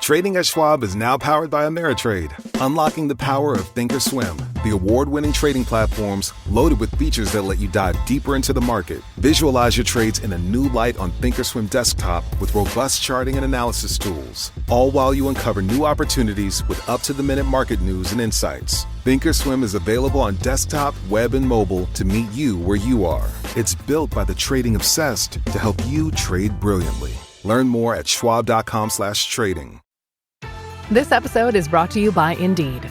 Trading at Schwab is now powered by Ameritrade, unlocking the power of Thinkorswim, the award-winning trading platforms loaded with features that let you dive deeper into the market. Visualize your trades in a new light on Thinkorswim desktop with robust charting and analysis tools, all while you uncover new opportunities with up-to-the-minute market news and insights. Thinkorswim is available on desktop, web, and mobile to meet you where you are. It's built by the trading obsessed to help you trade brilliantly. Learn more at schwab.com/trading. This episode is brought to you by Indeed.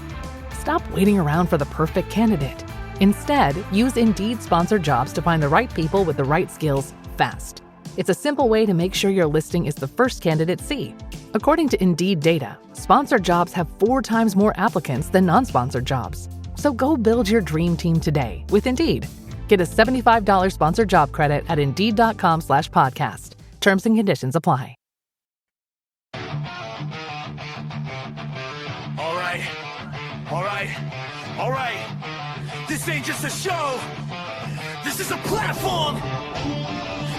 Stop waiting around for the perfect candidate. Instead, use Indeed sponsored jobs to find the right people with the right skills fast. It's a simple way to make sure your listing is the first candidates see. According to Indeed data, sponsored jobs have 4 times more applicants than non-sponsored jobs. So go build your dream team today with Indeed. Get a $75 sponsored job credit at Indeed.com/podcast. Terms and conditions apply. All right. This ain't just a show. This is a platform.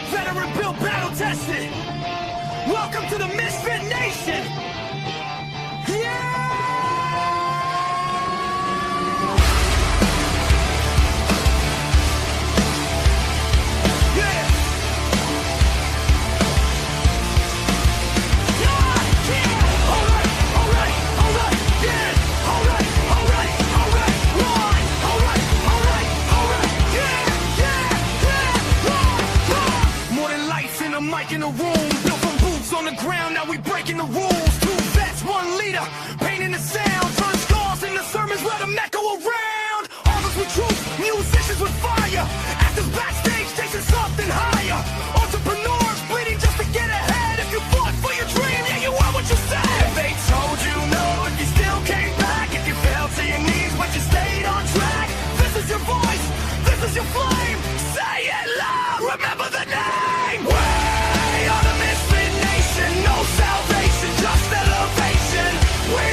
Veteran built, battle tested. Welcome to the Misfit Nation. Yeah! In a room, built from boots on the ground, now we breaking the rules. 2 vets, 1 leader, painting the sound, turn scars into sermons, let them echo around. Authors with truth, musicians with fire, actors backstage chasing something higher. Entrepreneurs bleeding just to get ahead. If you fought for your dream, yeah, you are what you said. If they told you no, if you still came back, if you fell to your knees but you stayed on track, this is your voice, this is your flame. Say it loud, remember the name. No salvation, just elevation. We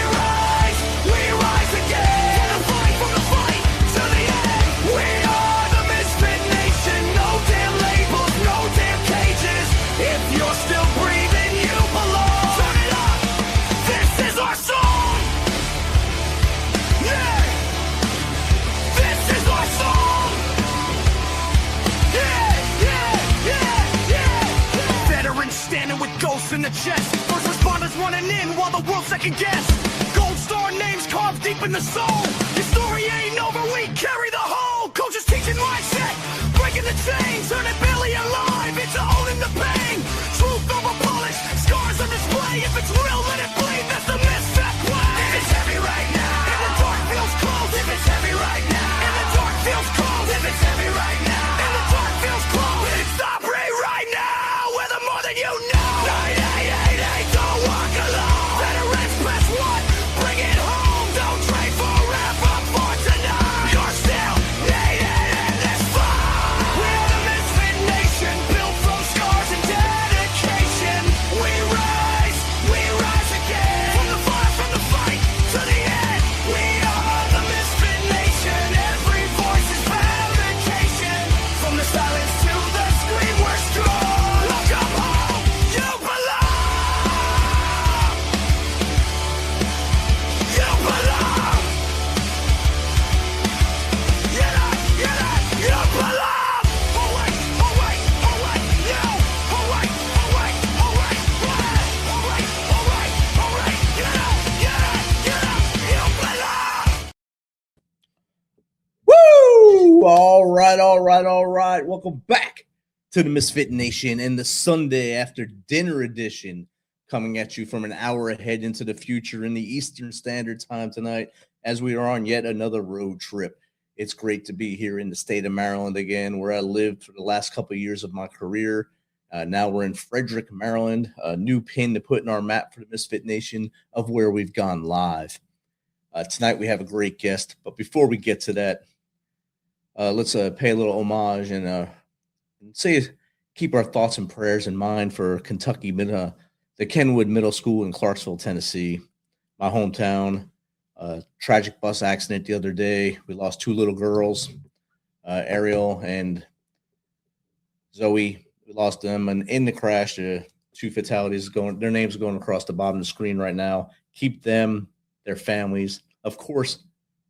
rise again. From the fight to the end. We are the Misfit Nation. No damn labels, no damn cages. If you're still breathing, you belong. Turn it up. This is our song. Yeah. This is our song. Yeah. Veterans standing with ghosts in the chest. First responders running in while the world second guess. Gold star names carved deep in the soul. Your story ain't over, we carry the whole. Coaches teaching mindset, breaking the chains, turning barely alive into owning the pain. Truth over polish, scars on display. If it's real, let it bleed. That's the misfit way. If it's heavy right now, if the dark feels close. If it's heavy right now, if the dark feels close. If it's heavy right now, if the dark feels close. It's stop right now. We're the more than you know. Don't walk alone. Veterans press 1, bring it home. Don't trade forever for tonight. You're still needed in this fight. We're the Misfit Nation, built from scars and dedication. We rise again. From the fight to the end. We are the Misfit Nation. Every voice is vindication. From the silence to the scream, we're strong. Welcome home. You belong. Woo! All right. Welcome back to the Misfit Nation and the Sunday after dinner edition, coming at you from an hour ahead into the future in the Eastern Standard Time tonight, as we are on yet another road trip. It's great to be here in the state of Maryland again, where I lived for the last couple of years of my career. Now we're in Frederick, Maryland, a new pin to put in our map for the Misfit Nation of where we've gone live. Tonight we have a great guest, but before we get to that, let's pay a little homage and keep our thoughts and prayers in mind for Kentucky, the Kenwood Middle School in Clarksville, Tennessee, my hometown. Tragic bus accident the other day. We lost 2 little girls, Ariel and Zoe. We lost them, and in the crash, 2 2 fatalities going. Their names are going across the bottom of the screen right now. Keep them, their families, of course,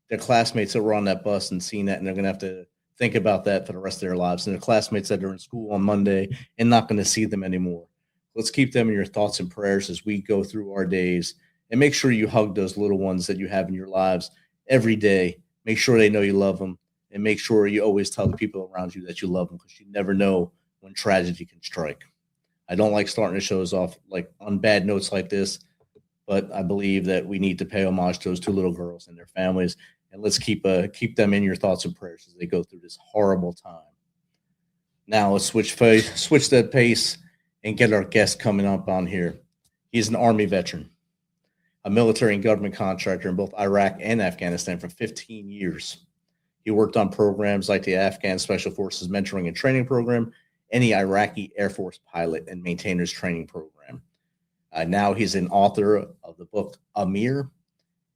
their classmates that were on that bus and seeing that, and they're going to have to think about that for the rest of their lives. And their classmates that are in school on Monday and not going to see them anymore. Let's keep them in your thoughts and prayers as we go through our days. And make sure you hug those little ones that you have in your lives every day. Make sure they know you love them. And make sure you always tell the people around you that you love them, because you never know when tragedy can strike. I don't like starting the shows off like on bad notes like this, but I believe that we need to pay homage to those 2 little girls and their families. And let's keep them in your thoughts and prayers as they go through this horrible time. Now let's switch that pace and get our guest coming up on here. He's an Army veteran, a military and government contractor in both Iraq and Afghanistan for 15 years. He worked on programs like the Afghan Special Forces Mentoring and Training Program and the Iraqi Air Force Pilot and Maintainers Training Program. Now he's an author of the book Amir,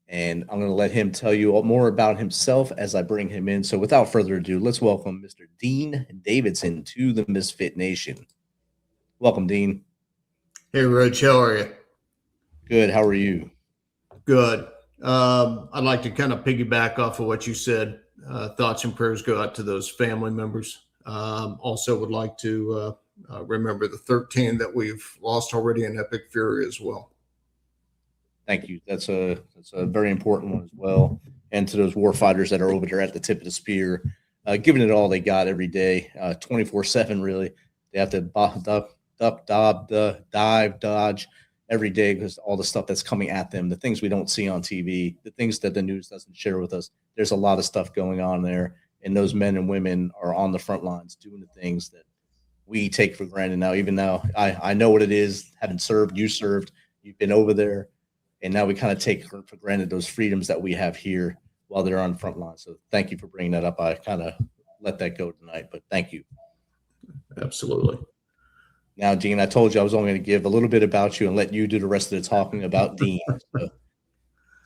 and I'm going to let him tell you more about himself as I bring him in. So without further ado, let's welcome Mr. Dean Davidson to the Misfit Nation. Welcome, Dean. Hey, Rich, how are you? Good. How are you? Good. I'd like to kind of piggyback off of what you said. Thoughts and prayers go out to those family members. Also would like to remember the 13 that we've lost already in Epic Fury as well. Thank you. That's a very important one as well. And to those war fighters that are over there at the tip of the spear, giving it all they got every day, 24/7 really. They have to duck, dive, dodge every day because all the stuff that's coming at them, the things we don't see on TV, the things that the news doesn't share with us. There's a lot of stuff going on there. And those men and women are on the front lines doing the things that we take for granted now. Even now, I know what it is, having served, you've been over there. And now we kind of take for granted those freedoms that we have here while they're on the front line. So thank you for bringing that up. I kind of let that go tonight, but thank you. Absolutely. Now, Dean, I told you I was only going to give a little bit about you and let you do the rest of the talking about Dean. So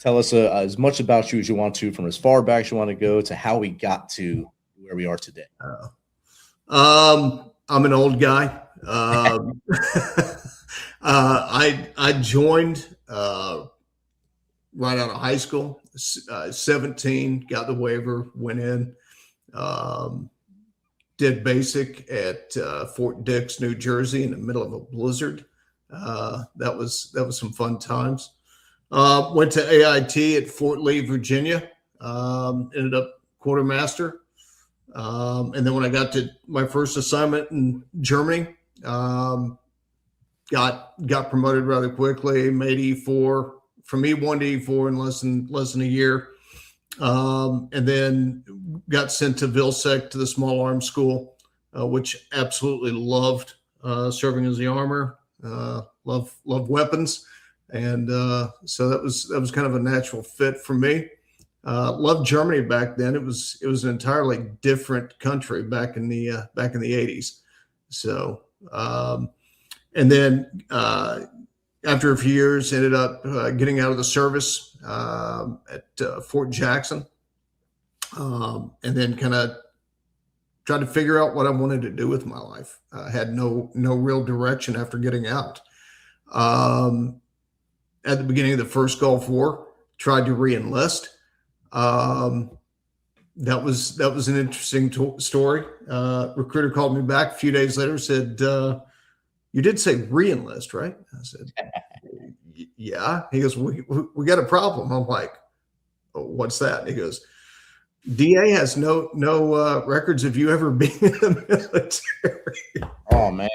tell us as much about you as you want to, from as far back as you want to go to how we got to where we are today. I'm an old guy. I joined right out of high school, 17, got the waiver, went in, did basic at Fort Dix, New Jersey, in the middle of a blizzard. That was some fun times. Went to AIT at Fort Lee, Virginia. Ended up quartermaster. And then when I got to my first assignment in Germany, got promoted rather quickly, made E4, from E1 to E4 in less than a year. And then got sent to Vilsec, to the small arms school, which absolutely loved serving as the armor, love weapons. And so that was kind of a natural fit for me. Loved Germany back then. It was an entirely different country back in the 80s. So, and then after a few years, ended up getting out of the service at Fort Jackson, and then kind of tried to figure out what I wanted to do with my life. Had no real direction after getting out. At the beginning of the first Gulf War, tried to re-enlist. That was an interesting story. Recruiter called me back a few days later, said, "You did say re-enlist, right?" I said, "Yeah." He goes, "We got a problem." I'm like, "Oh, what's that?" He goes, "DA has no records of you ever being in the military." Oh man.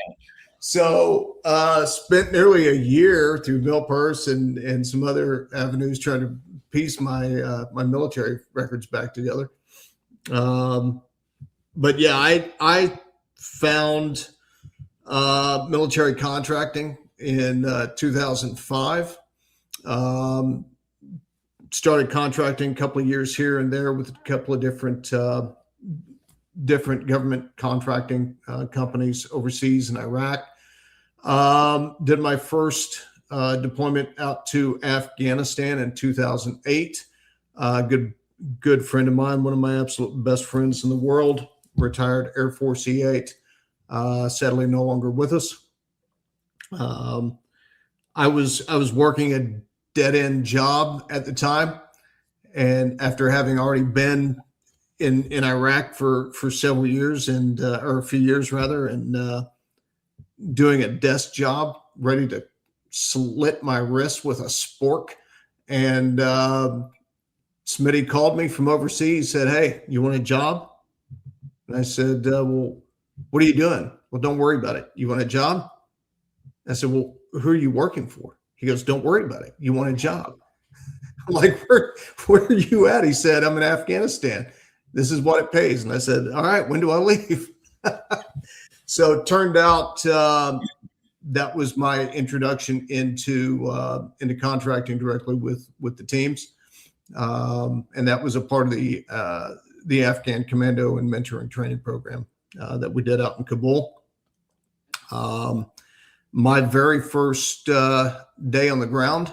So spent nearly a year through MilPers and some other avenues trying to piece my my military records back together. But yeah, I found military contracting in 2005. Started contracting a couple of years here and there with a couple of different government contracting companies overseas in Iraq. Did my first deployment out to Afghanistan in 2008. Good friend of mine, one of my absolute best friends in the world, retired Air Force E8, sadly no longer with us. I was working a dead end job at the time, and after having already been in Iraq for several years or a few years rather, and doing a desk job, ready to slit my wrist with a spork, and Smitty called me from overseas, said, "Hey, you want a job?" And I said, "Well, what are you doing?" "Well, don't worry about it. You want a job?" I said, "Well, who are you working for?" He goes, "Don't worry about it. You want a job?" I'm like, where are you at? He said, "I'm in Afghanistan. This is what it pays." And I said, "All right, when do I leave?" So it turned out that was my introduction into contracting directly with the teams. And that was a part of the Afghan Commando and mentoring training program that we did out in Kabul. My very first day on the ground,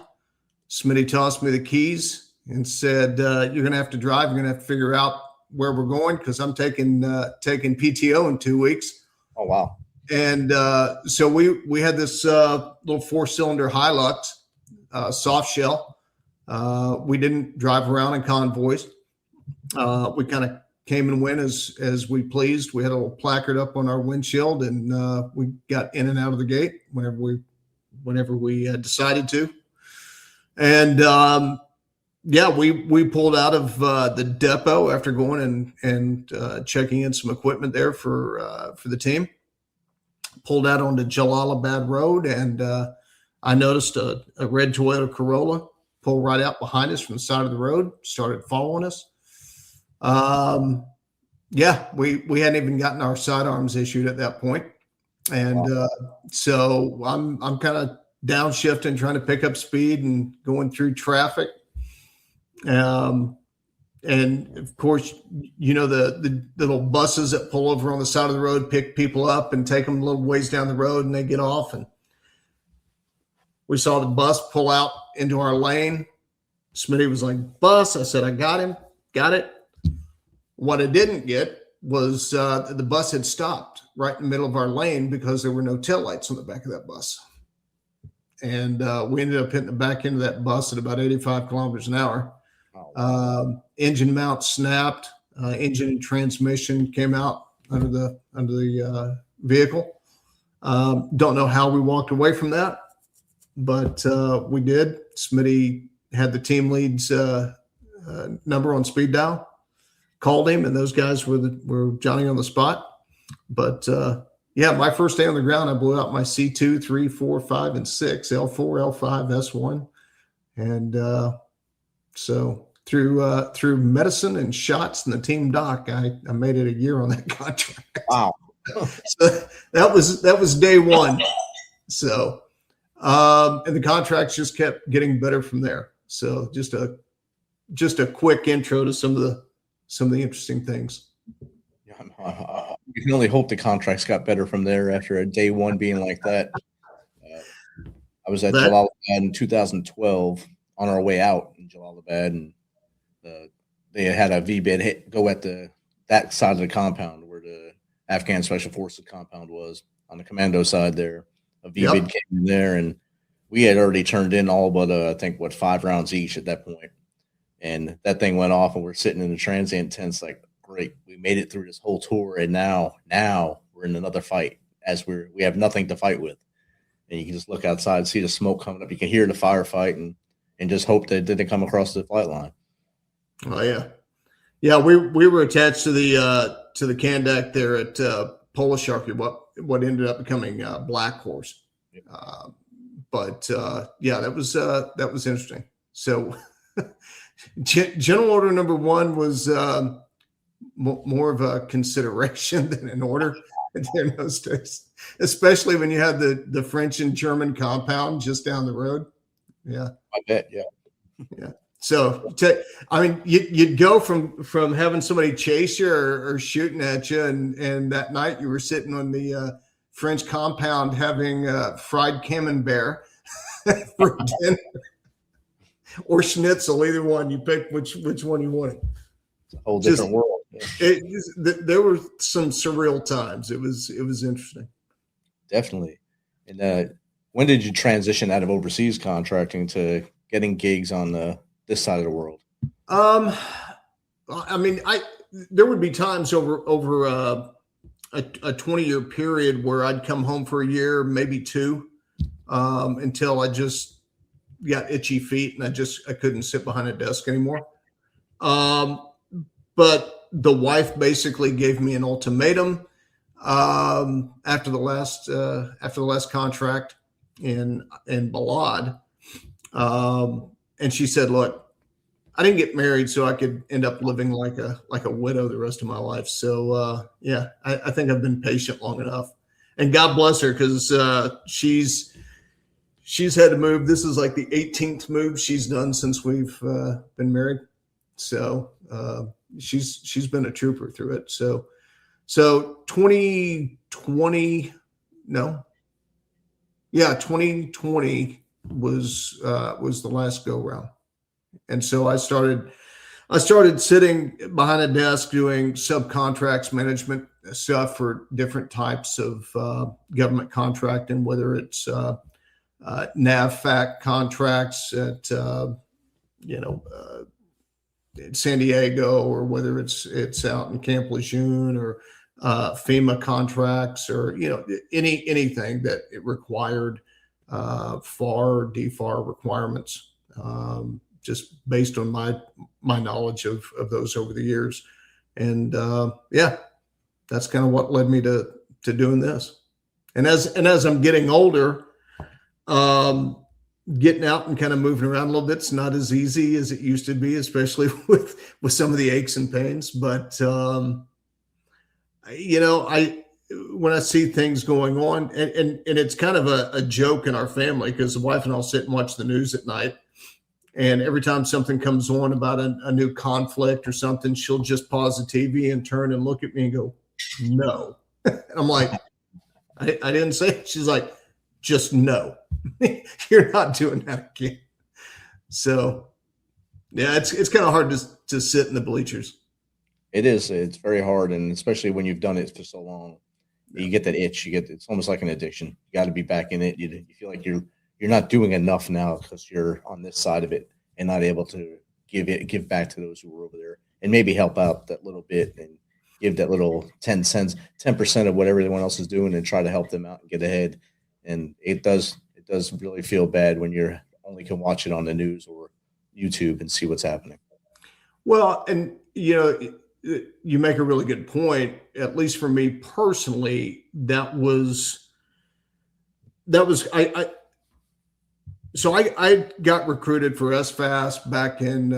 Smitty tossed me the keys and said, "You're going to have to drive. You're going to have to figure out where we're going, because I'm taking PTO in 2 weeks." Oh, wow. And so we had this little 4-cylinder Hilux soft shell. We didn't drive around in convoys. We kind of came and went as we pleased. We had a little placard up on our windshield, and we got in and out of the gate whenever we decided to. And we pulled out of the depot after going and checking in some equipment there for the team. Pulled out onto Jalalabad Road, and I noticed a red Toyota Corolla pull right out behind us from the side of the road, started following us. We hadn't even gotten our sidearms issued at that point. And so I'm kind of downshifting, trying to pick up speed and going through traffic. And of course, you know, the little buses that pull over on the side of the road, pick people up and take them a little ways down the road, and they get off. And we saw the bus pull out into our lane. Smitty was like, "Bus." I said, "I got him. Got it." What I didn't get was the bus had stopped right in the middle of our lane because there were no taillights on the back of that bus. And we ended up hitting the back end of that bus at about 85 kilometers an hour. Engine mount snapped, engine and transmission came out under the vehicle. Don't know how we walked away from that, but we did. Smitty had the team lead's number on speed dial, called him, and those guys were Johnny on the spot. But my first day on the ground, I blew out my C2, 3, 4, 5, and 6, L4, L5, S1, and so through medicine and shots and the team doc, I made it a year on that contract. Wow. So that was day one. So and the contracts just kept getting better from there. So just a quick intro to some of the interesting things. You can only hope the contracts got better from there after a day one being like that. I was at Jalalabad in 2012 on our way out in Jalalabad, and they had a VBIED go at that side of the compound where the Afghan Special Forces compound was on the commando side there. A VBIED came in there, and we had already turned in all but I think 5 rounds each at that point. And that thing went off, and we're sitting in the transient tents like, great, we made it through this whole tour, and now we're in another fight as we have nothing to fight with. And you can just look outside, see the smoke coming up. You can hear the firefight, and just hope that it didn't come across the flight line. Oh yeah. Yeah, we were attached to the Kandak there at Polish Sharky, what ended up becoming Black Horse. But that was interesting. So General Order number 1 was more of a consideration than an order in those days, especially when you had the French and German compound just down the road. Yeah, I bet. Yeah. So, you'd go from having somebody chase you or shooting at you, and that night you were sitting on the French compound having fried camembert for dinner, or schnitzel, either one. You pick which one you wanted. It's a whole different world. There were some surreal times. It was interesting. Definitely. And When did you transition out of overseas contracting to getting gigs on this side of the world? I mean, there would be times over a 20-year period where I'd come home for a year, maybe two, until I just got itchy feet and I couldn't sit behind a desk anymore. But the wife basically gave me an ultimatum after the last contract in Balad, and she said, "Look, I didn't get married so I could end up living like a widow the rest of my life." So I think I've been patient long enough, and God bless her, because she's had to move. This is like the 18th move she's done since we've been married. So she's been a trooper through it. So 2020 was the last go round. And so I started sitting behind a desk doing subcontracts management stuff for different types of government contracting, whether it's NAVFAC contracts at San Diego, or whether it's out in Camp Lejeune, or FEMA contracts, or anything that it required FAR, DFAR requirements. Just based on my knowledge of those over the years. And that's kind of what led me to doing this. And as I'm getting older, getting out and kind of moving around a little bit, it's not as easy as it used to be, especially with some of the aches and pains. But when I see things going on, and it's kind of a joke in our family, because the wife and I'll sit and watch the news at night. And every time something comes on about a new conflict or something, she'll just pause the TV and turn and look at me and go, "No." And I'm like, I didn't say it. She's like, "Just no. You're not doing that again." So, yeah, it's kind of hard to sit in the bleachers. It is. It's very hard, and especially when you've done it for so long, you get that itch. It's almost like an addiction. You got to be back in it. You feel like you're not doing enough now because you're on this side of it and not able to give back to those who are over there, and maybe help out that little bit and give that little 10 cents, 10% of what everyone else is doing, and try to help them out and get ahead. And it does really feel bad when you're only can watch it on the news or YouTube and see what's happening. Well, and you make a really good point. At least for me personally, that was So I got recruited for SVAS back in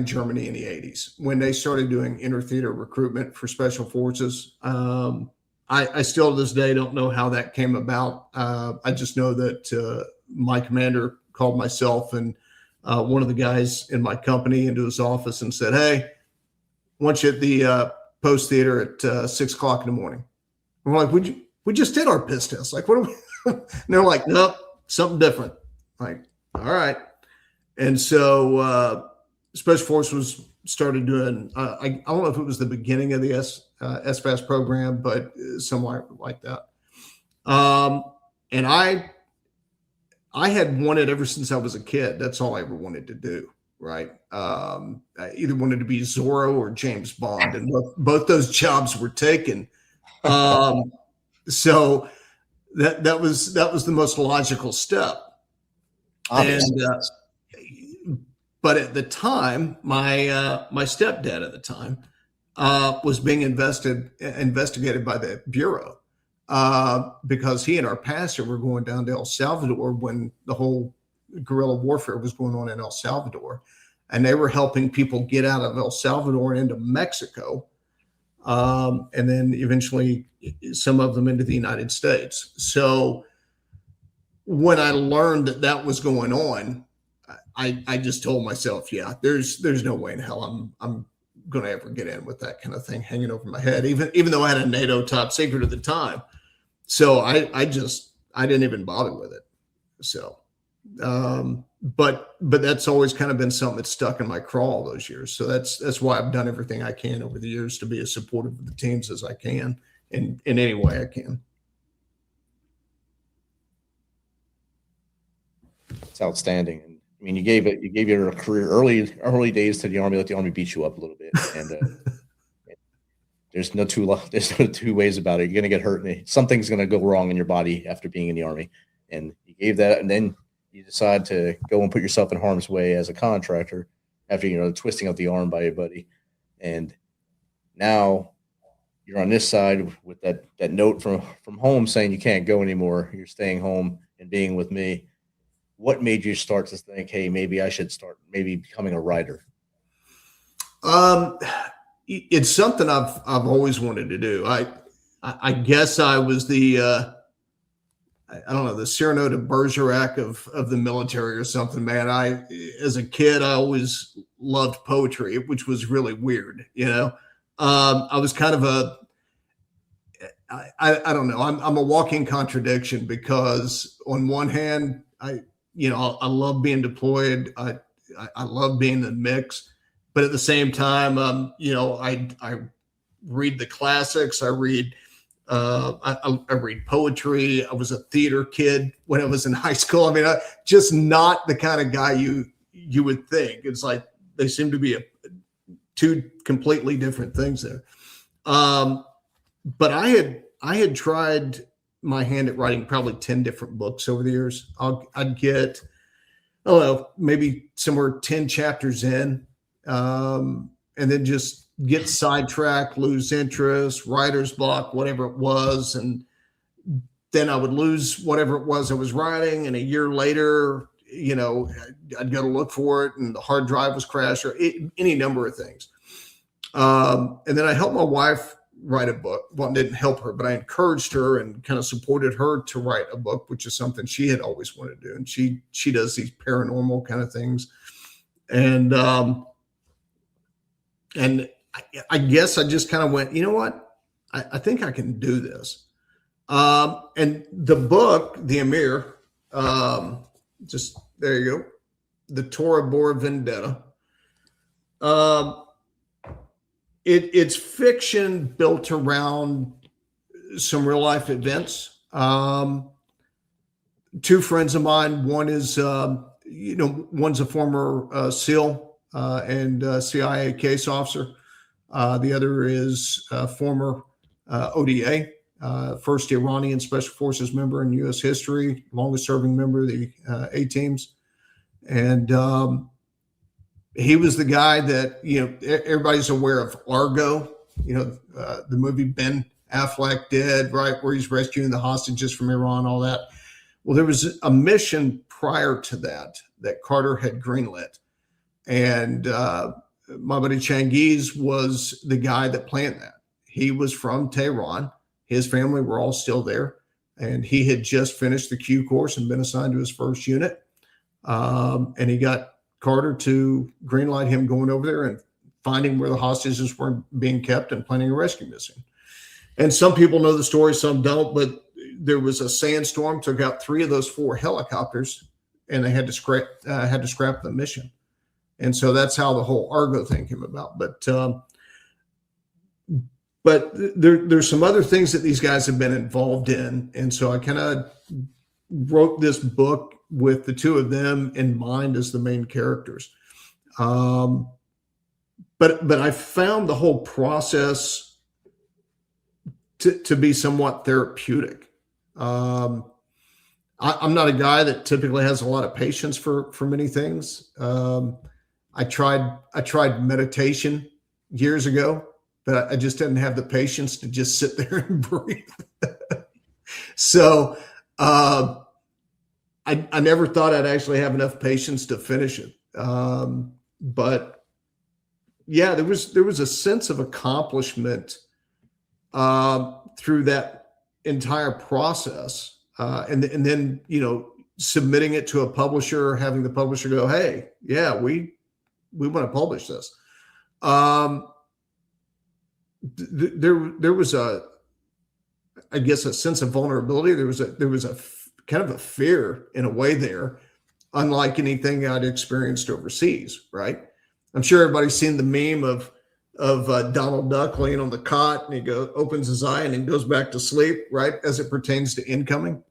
Germany in the 80s, when they started doing inter-theater recruitment for special forces. I still to this day don't know how that came about. I just know that my commander called myself and one of the guys in my company into his office and said, "Hey, I want you at the post theater at 6 o'clock in the morning." I'm like, we just did our piss test. Like, what are we? And they're like, "Nope, something different." Like, all right. And so Special Forces started doing, I don't know if it was the beginning of the SVAS program, but somewhere like that. And I had wanted ever since I was a kid. That's all I ever wanted to do. Right. I either wanted to be Zorro or James Bond, and both those jobs were taken. So that was the most logical step. Obviously. And but at the time, my stepdad at the time was being investigated by the Bureau because he and our pastor were going down to El Salvador when the whole guerrilla warfare was going on in El Salvador, and they were helping people get out of El Salvador and into Mexico, and then eventually some of them into the United States. So when I learned that was going on, I just told myself, yeah, there's no way in hell I'm going to ever get in with that kind of thing hanging over my head, even though I had a NATO top secret at the time. So I didn't even bother with it. So, but that's always kind of been something that's stuck in my craw all those years. So that's why I've done everything I can over the years to be as supportive of the teams as I can in any way I can. It's outstanding. And I mean, you gave your career early days to the Army. Let the Army beat you up a little bit, and there's no two ways about it. You're gonna get hurt, and something's gonna go wrong in your body after being in the Army. And you gave that, and then you decide to go and put yourself in harm's way as a contractor after the twisting of the arm by your buddy, and now you're on this side with that note from home saying you can't go anymore. You're staying home and being with me. What made you start to think, hey, maybe I should start becoming a writer? It's something I've always wanted to do. I guess I was the I don't know, the Cyrano de Bergerac of the military or something, man. As a kid, I always loved poetry, which was really weird, I was kind of I don't know. I'm a walking contradiction, because on one hand, I love being deployed. I love being in the mix, but at the same time, I read the classics. I read poetry. I was a theater kid when I was in high school. I mean, just not the kind of guy you would think. It's like they seem to be two completely different things there. But I had tried my hand at writing probably 10 different books over the years. I'd get, I don't know, maybe somewhere 10 chapters in, and then just get sidetracked, lose interest, writer's block, whatever it was. And then I would lose whatever it was I was writing. And a year later, I'd go to look for it and the hard drive was crashed, or any number of things. And then I helped my wife write a book. Well, I didn't help her, but I encouraged her and kind of supported her to write a book, which is something she had always wanted to do. And she does these paranormal kind of things. And I guess I just kind of went, you know what? I think I can do this. And the book, the Amir, just there you go, the Tora Bora Vendetta. It's fiction built around some real life events. Two friends of mine, one is, one's a former SEAL and CIA case officer. The other is a former ODA, first Iranian Special Forces member in U.S. history, longest serving member of the A-teams. And he was the guy that, everybody's aware of Argo, the movie Ben Affleck did, right, where he's rescuing the hostages from Iran, all that. Well, there was a mission prior to that Carter had greenlit. And my buddy Changiz was the guy that planned that. He was from Tehran. His family were all still there. And he had just finished the Q course and been assigned to his first unit. And he got Carter to greenlight him going over there and finding where the hostages were being kept and planning a rescue mission. And some people know the story, some don't, but there was a sandstorm, took out 3 of those 4 helicopters, and they had to scrap the mission. And so that's how the whole Argo thing came about. But there's some other things that these guys have been involved in. And so I kind of wrote this book with the two of them in mind as the main characters. But I found the whole process to be somewhat therapeutic. I'm not a guy that typically has a lot of patience for many things. I tried meditation years ago, but I just didn't have the patience to just sit there and breathe. So I never thought I'd actually have enough patience to finish it. But yeah, there was a sense of accomplishment through that entire process. And then, submitting it to a publisher, having the publisher go, hey, yeah, we want to publish this. There was a sense of vulnerability. There was a kind of a fear in a way there, unlike anything I'd experienced overseas. Right. I'm sure everybody's seen the meme of Donald Duck laying on the cot and he opens his eye and then goes back to sleep. Right. As it pertains to incoming.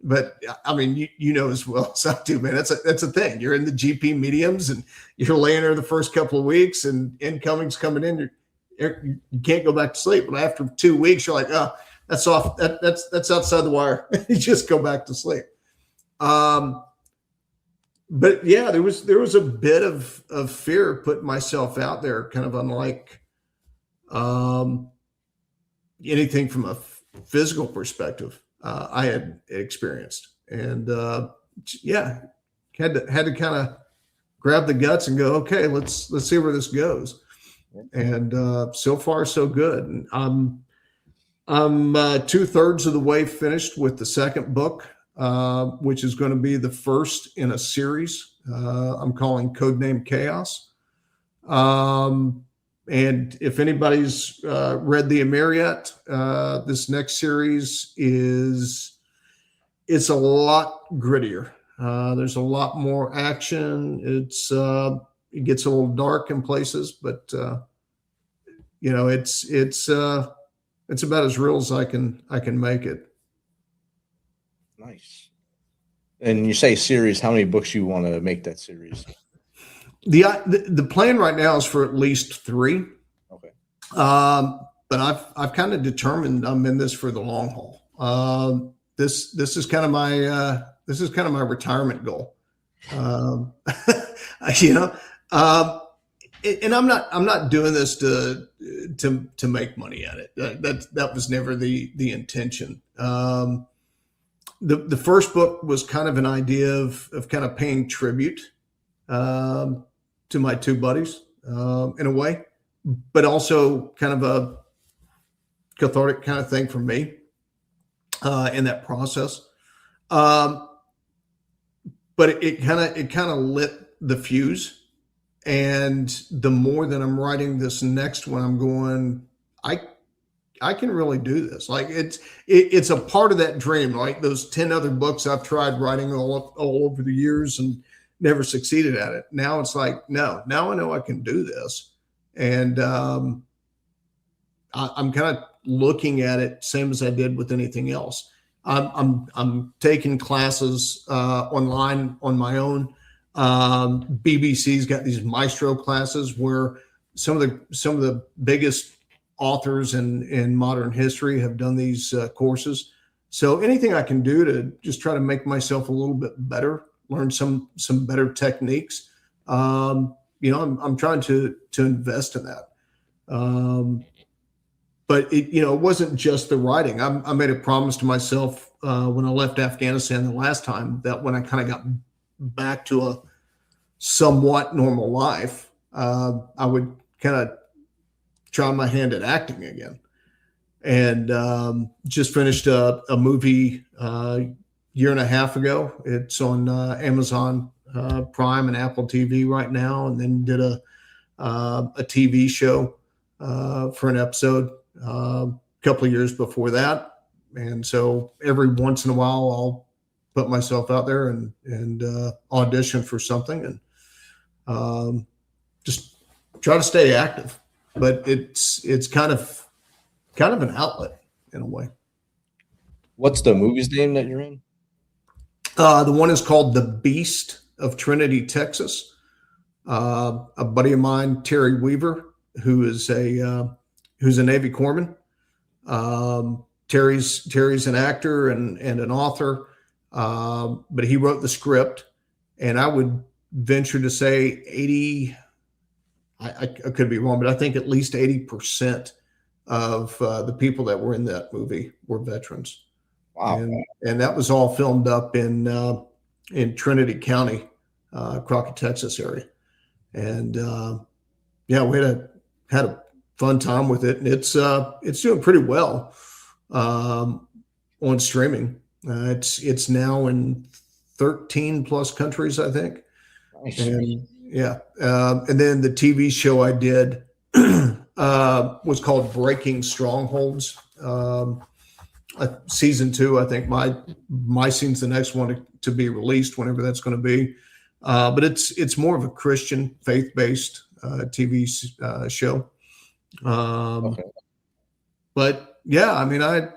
But I mean, you know as well as I do, man. That's a thing. You're in the GP mediums and you're laying there the first couple of weeks, and incoming's coming in. You can't go back to sleep. But after 2 weeks, you're like, oh, that's off. That's outside the wire. You just go back to sleep. But yeah, there was a bit of fear putting myself out there, kind of unlike anything from a physical perspective I had experienced. And yeah, had to kind of grab the guts and go, okay, let's see where this goes. And so far so good. And I'm 2/3 of the way finished with the second book, which is going to be the first in a series. I'm calling Codename Chaos. And if anybody's read the Amir yet, this next series it's a lot grittier. There's a lot more action. It gets a little dark in places, but you know, it's about as real as I can make it. Nice. And you say series, how many books you want to make that series? The plan right now is for at least 3. Okay. But I've kind of determined I'm in this for the long haul. This is kind of my retirement goal. You know, and I'm not doing this to make money at it. That was never the intention. The first book was kind of an idea of kind of paying tribute to my 2 buddies in a way, but also kind of a cathartic kind of thing for me in that process. But it kind of lit the fuse. And the more that I'm writing this next one, I'm going, I can really do this. Like it's a part of that dream. Like those 10 other books I've tried writing all over the years and never succeeded at it. Now it's like, no, now I know I can do this. And I'm kind of looking at it same as I did with anything else. I'm taking classes online on my own. BBC's got these maestro classes where some of the biggest authors in modern history have done these courses. So anything I can do to just try to make myself a little bit better, learn some better techniques. You know, I'm trying to invest in that. But it wasn't just the writing. I made a promise to myself when I left Afghanistan the last time that when I kind of got back to a somewhat normal life, I would kind of try my hand at acting again. And just finished a movie year and a half ago. It's on Amazon Prime and Apple TV right now, and then did a TV show for an episode a couple of years before that. And so every once in a while I'll put myself out there and audition for something and just try to stay active. But it's kind of an outlet in a way. What's the movie's name that you're in? The one is called The Beast of Trinity, Texas. A buddy of mine, Terry Weaver, who's a Navy corpsman. Terry's an actor and an author, but he wrote the script, and I would venture to say 80. I could be wrong, but I think at least 80% of the people that were in that movie were veterans. Wow! And that was all filmed up in Trinity County, Crockett, Texas area. And yeah, we had a fun time with it, and it's doing pretty well on streaming. It's now in 13 plus countries, I think. Nice. And yeah, and then the TV show I did was called Breaking Strongholds. Season 2, I think my scene's the next one to be released, whenever that's going to be. But it's more of a Christian faith-based TV show. Okay. But yeah, I mean, I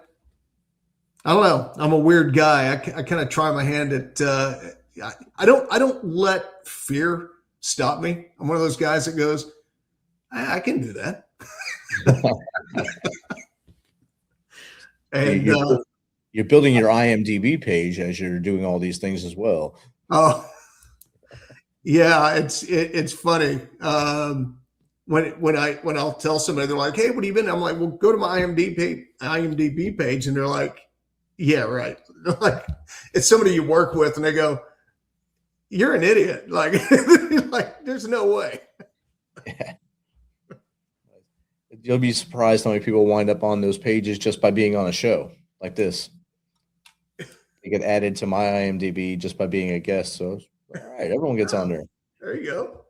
I don't know. I'm a weird guy. I kind of try my hand at. I don't let fear stop me. I'm one of those guys that goes, I can do that. And you're building your IMDb page as you're doing all these things as well. Oh, yeah, it's funny. When I'll tell somebody, they're like, "Hey, what have you been?" I'm like, "Well, go to my IMDb page," and they're like, "Yeah, right." They're like, it's somebody you work with, and they go, "You're an idiot!" Like, like there's no way. Yeah. You'll be surprised how many people wind up on those pages just by being on a show like this. They get added to my IMDb just by being a guest. So, all right, everyone gets on there. There you go.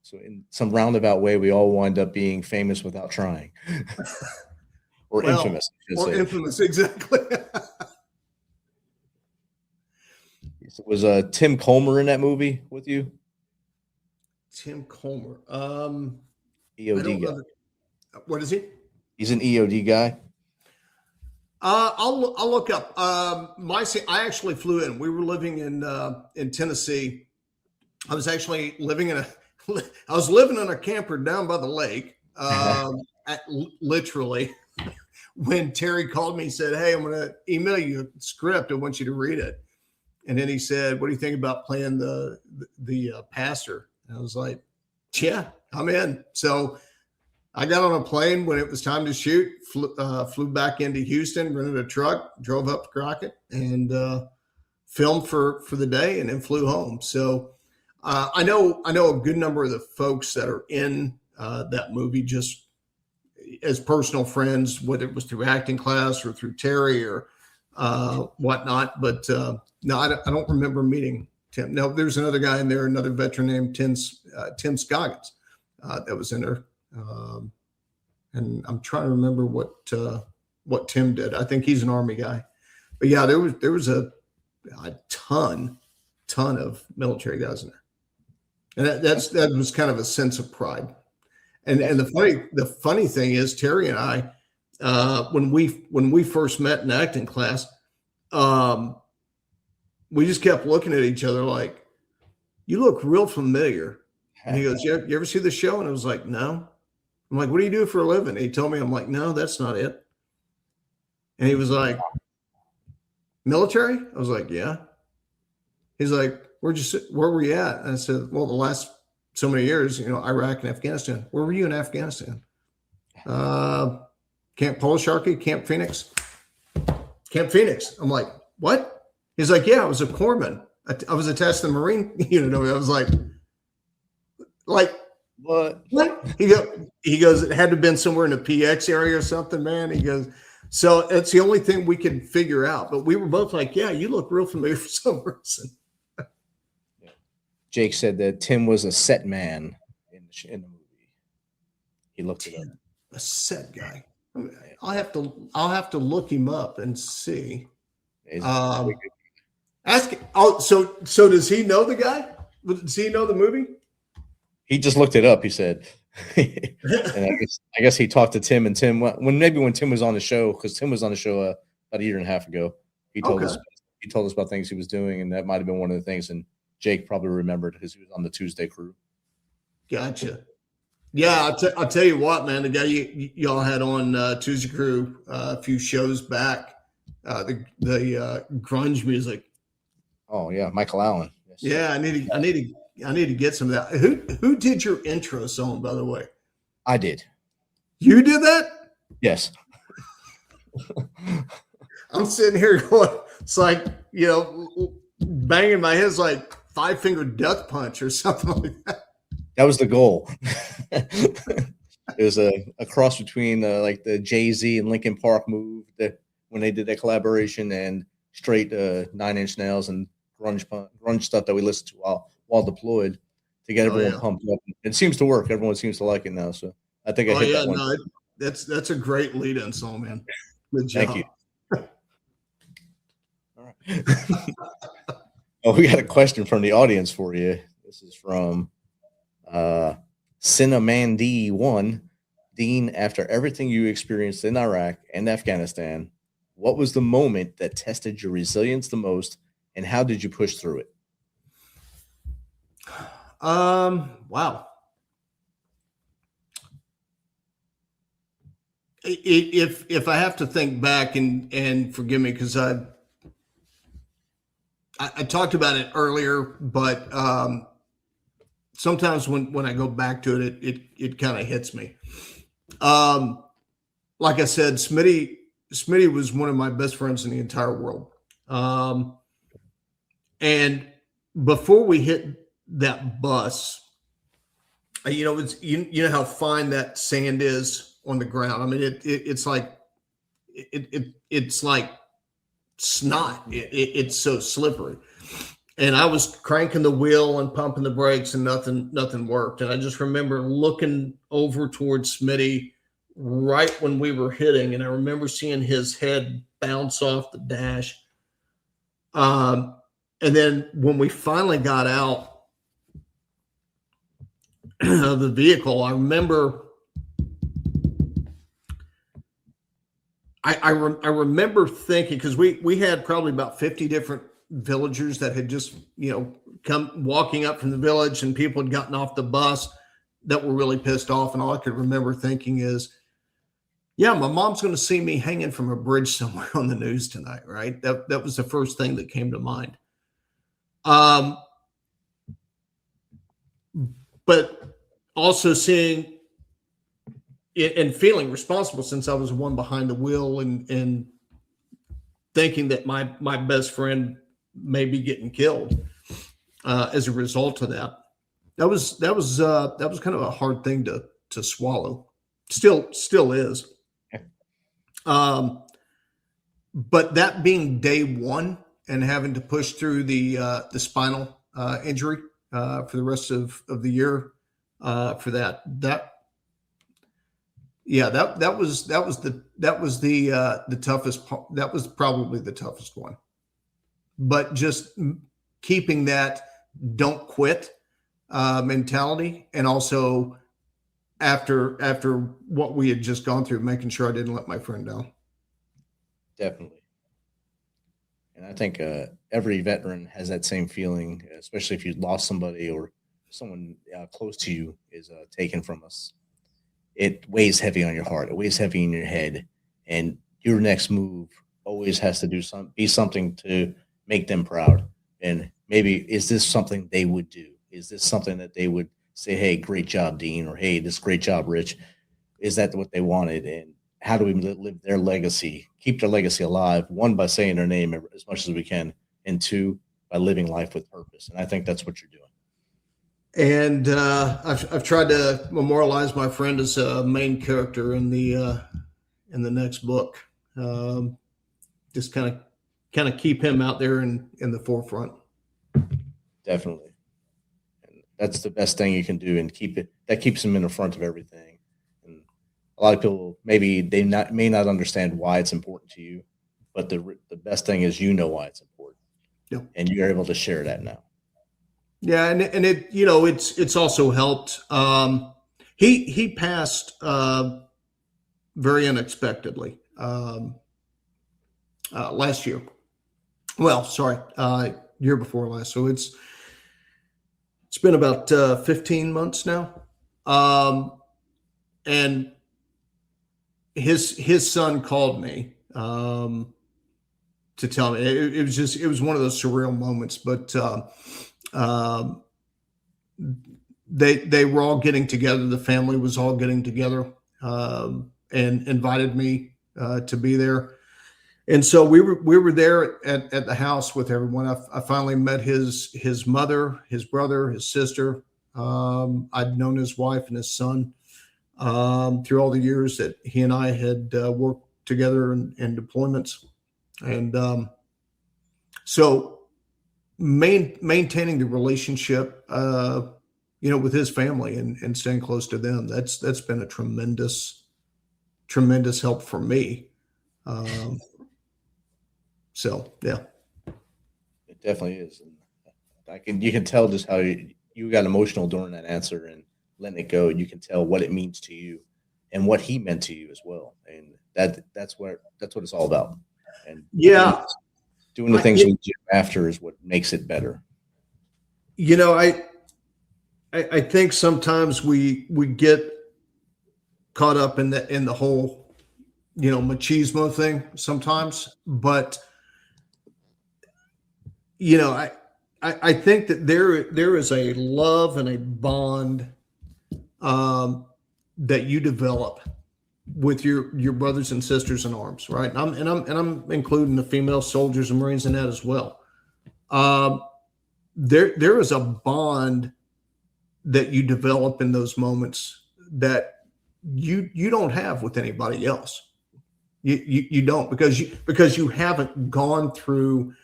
So, in some roundabout way, we all wind up being famous without trying, or infamous. Infamous, exactly. Was Tim Comer in that movie with you? Tim Comer, EOD guy. What is he? He's an EOD guy. I'll look up. I actually flew in. We were living in Tennessee. I was actually living in a camper down by the lake. Literally, when Terry called me, he said, "Hey, I'm going to email you a script. I want you to read it." And then he said, "What do you think about playing the pastor?" And I was like, "Yeah, I'm in." So I got on a plane when it was time to shoot, flew back into Houston, rented a truck, drove up to Crockett, and filmed for the day, and then flew home. So I know a good number of the folks that are in that movie just as personal friends, whether it was through acting class or through Terry or whatnot. But no, I don't remember meeting Tim. No, there's another guy in there, another veteran named Tim Scoggins that was in there. And I'm trying to remember what Tim did. I think he's an Army guy. But yeah, there was a ton of military guys in there. And that was kind of a sense of pride. And the funny thing is, Terry and I, when we first met in acting class, we just kept looking at each other like, "You look real familiar." And he goes, "You ever see the show?" And I was like, "No." I'm like, "What do you do for a living?" And he told me. I'm like, "No, that's not it." And he was like, "Military?" I was like, "Yeah." He's like, where were you at?" And I said, "Well, the last so many years, Iraq and Afghanistan." "Where were you in Afghanistan?" Camp Polisharky, Camp Phoenix. Camp Phoenix. I'm like, "What?" He's like, "Yeah, I was a corpsman. I was attached to the Marine unit." I was like, what? He goes, "It had to have been somewhere in the PX area or something, man." He goes, "So it's the only thing we could figure out." But we were both like, "Yeah, you look real familiar for some reason." Jake said that Tim was a set man in the movie. He looked it up. A set guy. I'll have to look him up and see. Ask. Oh, so does he know the guy? Does he know the movie? He just looked it up. He said, and I guess he talked to Tim, and Tim when Tim was on the show, because Tim was on the show about a year and a half ago. He told us about things he was doing, and that might have been one of the things. And Jake probably remembered because he was on the Tuesday crew. Gotcha. Yeah, I'll tell you what, man. The guy y'all had on Tuesday crew a few shows back, the grunge music. Oh yeah, Michael Allen. Yes. Yeah, I need to get some of that. Who did your intro song, by the way? I did. You did that? Yes. I'm sitting here going, it's like, banging my head. It's like 5-finger death punch or something like that. That was the goal. It was a cross between like the Jay-Z and Linkin Park move that when they did that collaboration, and straight 9 Inch Nails and grunge stuff that we listened to while deployed to get everyone pumped up. It seems to work. Everyone seems to like it now. So I think I hit that one. No, that's a great lead-in song, man. Good job. Thank you. All right. Oh, we got a question from the audience for you. This is from Cinnamandi1. Dean, after everything you experienced in Iraq and Afghanistan, what was the moment that tested your resilience the most, and how did you push through it? Wow. If I have to think back, and forgive me, because I talked about it earlier, but sometimes when I go back to it, it kind of hits me. Like I said, Smitty was one of my best friends in the entire world. And before we hit that bus, it's you know how fine that sand is on the ground. I mean, it's like it's like snot. It's so slippery. And I was cranking the wheel and pumping the brakes, and nothing worked. And I just remember looking over towards Smitty right when we were hitting, and I remember seeing his head bounce off the dash. And then when we finally got out of the vehicle, I remember I remember thinking, because we had probably about 50 different villagers that had just come walking up from the village, and people had gotten off the bus that were really pissed off. And all I could remember thinking is, yeah, my mom's going to see me hanging from a bridge somewhere on the news tonight, right? That was the first thing that came to mind. But also seeing it and feeling responsible, since I was the one behind the wheel, and thinking that my best friend may be getting killed as a result of that. That was kind of a hard thing to swallow. Still is. But that being day one and having to push through the spinal injury for the rest of the year for that was the toughest part. That was probably the toughest one. But just keeping that don't quit mentality, and also after what we had just gone through, making sure I didn't let my friend down. Definitely. And I think every veteran has that same feeling, especially if you lost somebody or someone close to you is taken from us. It weighs heavy on your heart. It weighs heavy in your head. And your next move always has to be something to make them proud. And maybe, is this something they would do? Is this something that they would say, hey, great job, Dean, or hey, this great job, Rich? Is that what they wanted? And how do we live their legacy, keep their legacy alive? One, by saying their name as much as we can, and two, by living life with purpose. And I think that's what you're doing. And I've tried to memorialize my friend as a main character in the next book. Just kind of keep him out there in the forefront. Definitely. And that's the best thing you can do, and that keeps him in the front of everything. And a lot of people, maybe they may not understand why it's important to you, but the best thing is why it's important. Yep. And you're able to share that now. Yeah, and it it's also helped. He passed very unexpectedly last year. Well, sorry, year before last. So it's been about 15 months now. And his son called me to tell me. It was one of those surreal moments, but they were all getting together. The family was all getting together and invited me to be there. And so we were there at the house with everyone. I finally met his mother, his brother, his sister. I'd known his wife and his son through all the years that he and I had worked together in deployments. And so maintaining the relationship, with his family and staying close to them, that's been a tremendous help for me. So yeah, it definitely is. And you can tell just how you got emotional during that answer and letting it go. You can tell what it means to you and what he meant to you as well. And that's what it's all about. And Yeah. doing the things we do after is what makes it better. You know, I think sometimes we get caught up in the whole, machismo thing sometimes, but I think that there is a love and a bond that you develop with your brothers and sisters in arms, right? And I'm including the female soldiers and Marines in that as well. There is a bond that you develop in those moments that you don't have with anybody else. You don't, because you haven't gone through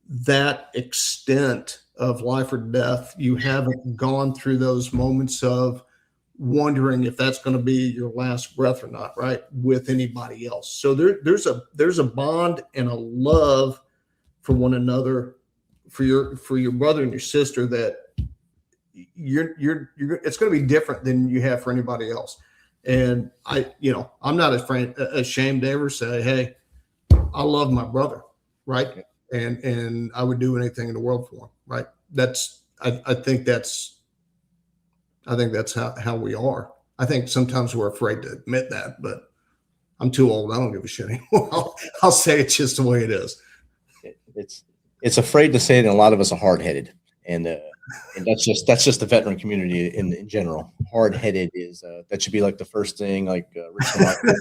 that extent of life or death. You haven't gone through those moments of wondering if that's going to be your last breath or not, right, with anybody else. So there's a bond and a love for one another, for your brother and your sister, that you're it's going to be different than you have for anybody else. And I'm not ashamed to ever say, hey, I love my brother, right? And I would do anything in the world for him, right? I think that's how we are. I think sometimes we're afraid to admit that, but I'm too old. I don't give a shit anymore. I'll say it's just the way it is. It's afraid to say it, and a lot of us are hard-headed, and that's just the veteran community in general. Hard-headed is that should be like the first thing, like Rich LaMonica,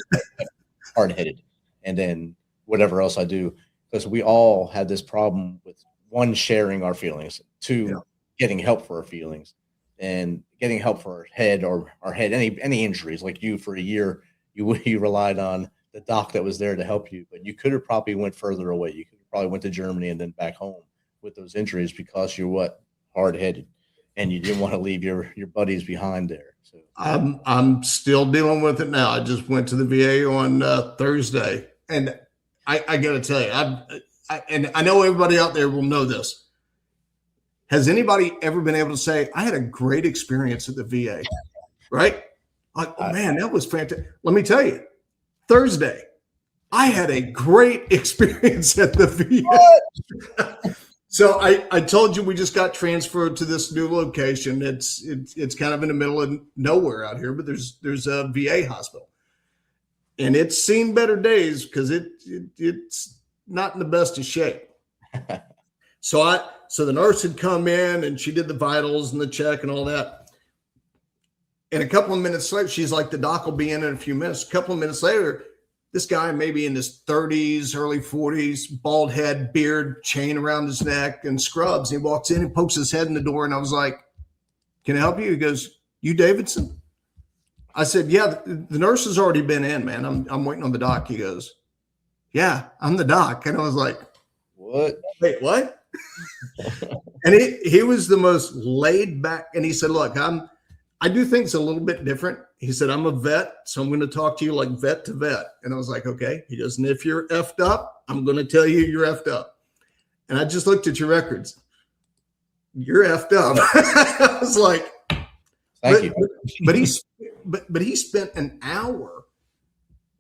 hard-headed, and then whatever else I do, because we all have this problem with, one, sharing our feelings, two, getting help for our feelings, and getting help for our head, any injuries. Like you, for a year, you relied on the doc that was there to help you, but you could have probably went further away. You could have probably went to Germany and then back home with those injuries, because you're hard-headed, and you didn't want to leave your buddies behind there. So I'm still dealing with it now. I just went to the VA on Thursday, and I got to tell you, and I know everybody out there will know this. Has anybody ever been able to say, I had a great experience at the VA, right? Like, oh man, that was fantastic. Let me tell you, Thursday, I had a great experience at the VA. So I told you we just got transferred to this new location. It's kind of in the middle of nowhere out here, but there's a VA hospital, and it's seen better days because it's not in the best of shape. So the nurse had come in and she did the vitals and the check and all that. And a couple of minutes later, she's like, the doc will be in a few minutes. A couple of minutes later, this guy maybe in his 30s, early 40s, bald head, beard, chain around his neck, and scrubs. And he walks in and pokes his head in the door. And I was like, can I help you? He goes, you Davidson? I said, yeah, the nurse has already been in, man. I'm waiting on the doc. He goes, yeah, I'm the doc. And I was like, what? Wait, what? And he was the most laid back. And he said, look, I do things a little bit different. He said, I'm a vet, so I'm going to talk to you like vet to vet. And I was like, okay. He goes, and if you're effed up, I'm going to tell you you're effed up. And I just looked at your records. You're effed up. I was like, thank you. But he spent an hour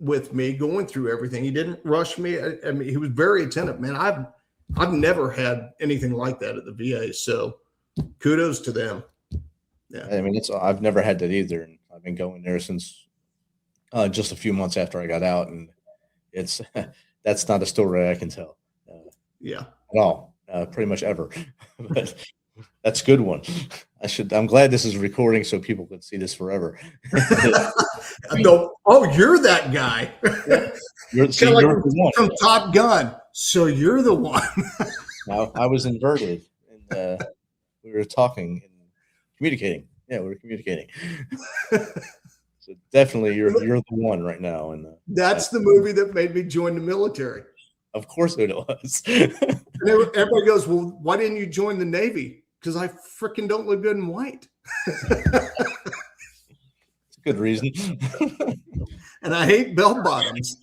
with me going through everything. He didn't rush me. I mean, he was very attentive, man. I've never had anything like that at the VA. So kudos to them. Yeah. I mean, I've never had that either. And I've been going there since just a few months after I got out. And that's not a story I can tell. At all. Pretty much ever. But that's a good one. I'm glad this is recording so people could see this forever. You're that guy. Yeah. You're the one. From Top Gun. So you're the one. I was inverted, and we were talking and communicating. Yeah, we were communicating. So definitely, you're the one right now. And that's the movie that made me join the military. Of course it was. And everybody goes, well, why didn't you join the Navy? Because I freaking don't look good in white. It's a good reason. And I hate bell bottoms.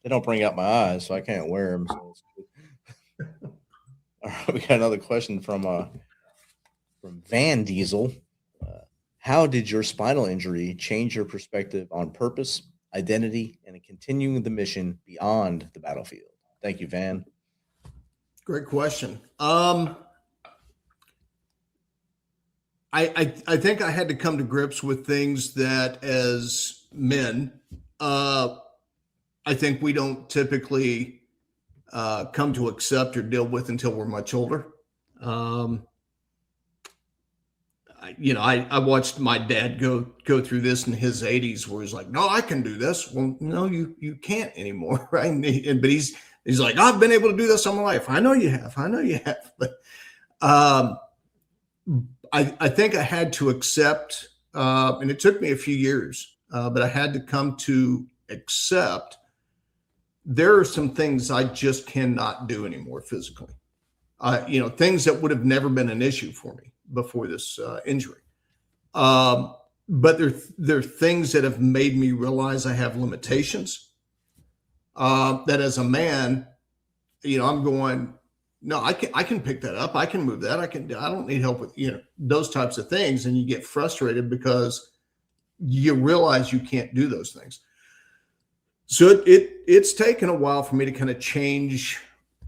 They don't bring out my eyes, so I can't wear them. So it's good. All right, we got another question from Van Diesel. How did your spinal injury change your perspective on purpose, identity, and continuing the mission beyond the battlefield? Thank you, Van. Great question. I think I had to come to grips with things that as men, I think we don't typically come to accept or deal with until we're much older. I watched my dad go through this in his 80s where he's like, no, I can do this. Well, no, you can't anymore. Right. But he's like, I've been able to do this all my life. I know you have. But I think I had to accept, and it took me a few years, but I had to come to accept there are some things I just cannot do anymore physically. Things that would have never been an issue for me before this injury. But there are things that have made me realize I have limitations. That as a man, I'm going, no, I can pick that up. I can move that. I don't need help with, those types of things. And you get frustrated because you realize you can't do those things. So it's taken a while for me to kind of change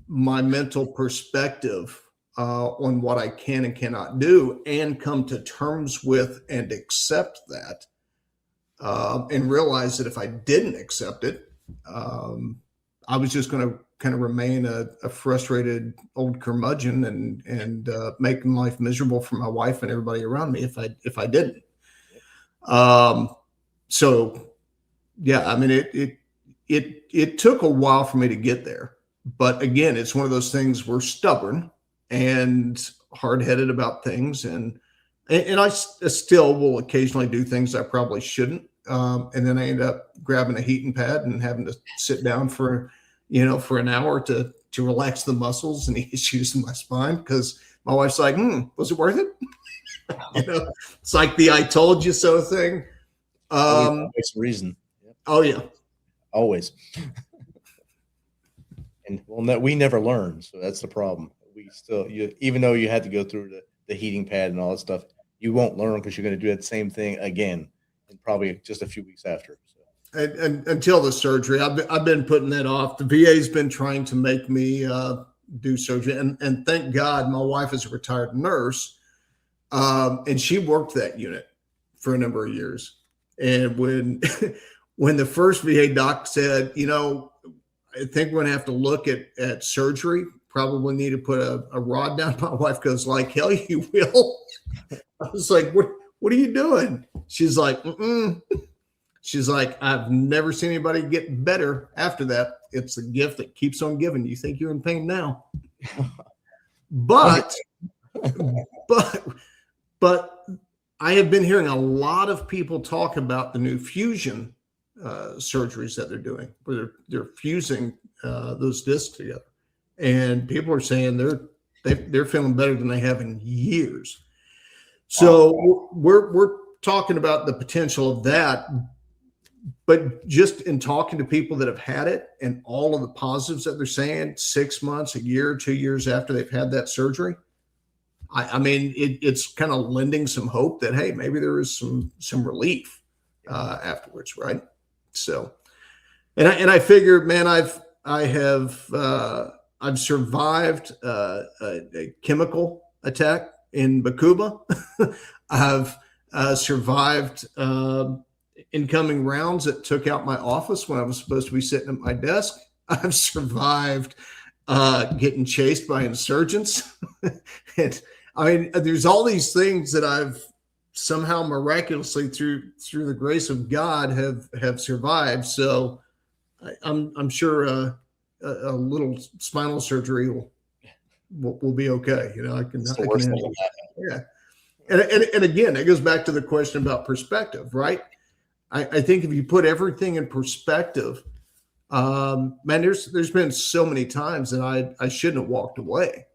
my mental perspective on what I can and cannot do, and come to terms with and accept that, and realize that if I didn't accept it, I was just going to kind of remain a frustrated old curmudgeon and making life miserable for my wife and everybody around me if I didn't. So yeah, I mean, it took a while for me to get there, but again, it's one of those things we're stubborn and hard-headed about things. And I still will occasionally do things I probably shouldn't. And then I end up grabbing a heating pad and having to sit down for an hour to relax the muscles and the issues in my spine, because my wife's like, was it worth it? It's like the I told you so thing. It's a reason. Yep. Oh yeah. Always. And we never learn. So that's the problem. We still, even though you had to go through the heating pad and all that stuff, you won't learn because you're going to do that same thing again, and probably just a few weeks after. So. And until the surgery, I've been putting that off. The VA's been trying to make me do surgery, and thank God my wife is a retired nurse, and she worked that unit for a number of years. And when the first VA doc said, I think we're going to have to look at surgery, probably need to put a rod down, my wife goes, like hell you will. I was like, what are you doing? She's like, She's like, I've never seen anybody get better after that. It's a gift that keeps on giving. You think you're in pain now. But I have been hearing a lot of people talk about the new fusion surgeries that they're doing, where they're fusing those discs together, and people are saying they're feeling better than they have in years. So we're talking about the potential of that, but just in talking to people that have had it and all of the positives that they're saying 6 months, a year, 2 years after they've had that surgery, I mean, it's kind of lending some hope that, hey, maybe there is some relief afterwards, right? So, and I figured, man, I've survived a chemical attack in Bakuba. I've survived incoming rounds that took out my office when I was supposed to be sitting at my desk. I've survived getting chased by insurgents. And I mean, there's all these things that I've somehow miraculously through the grace of God have survived. So I'm sure a little spinal surgery will be okay. I can handle that. Yeah. And again, it goes back to the question about perspective, right? I think if you put everything in perspective, man, there's been so many times that I shouldn't have walked away.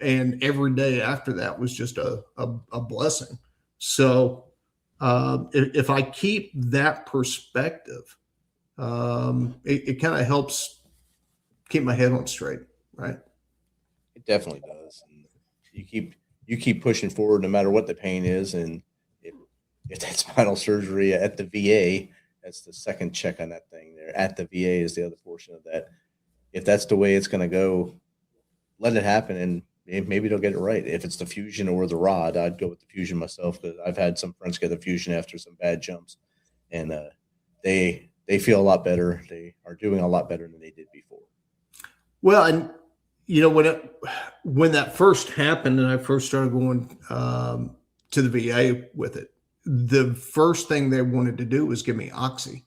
And every day after that was just a blessing. So if I keep that perspective, it kind of helps keep my head on straight, right? It definitely does. And you keep pushing forward no matter what the pain is, and if that's spinal surgery at the VA, that's the second check on that thing there. At the VA is the other portion of that. If that's the way it's going to go, let it happen, and maybe they'll get it right. If it's the fusion or the rod, I'd go with the fusion myself, because I've had some friends get the fusion after some bad jumps, and they feel a lot better. They are doing a lot better than they did before. Well, and you know, when that first happened and I first started going to the VA with it, the first thing they wanted to do was give me oxy.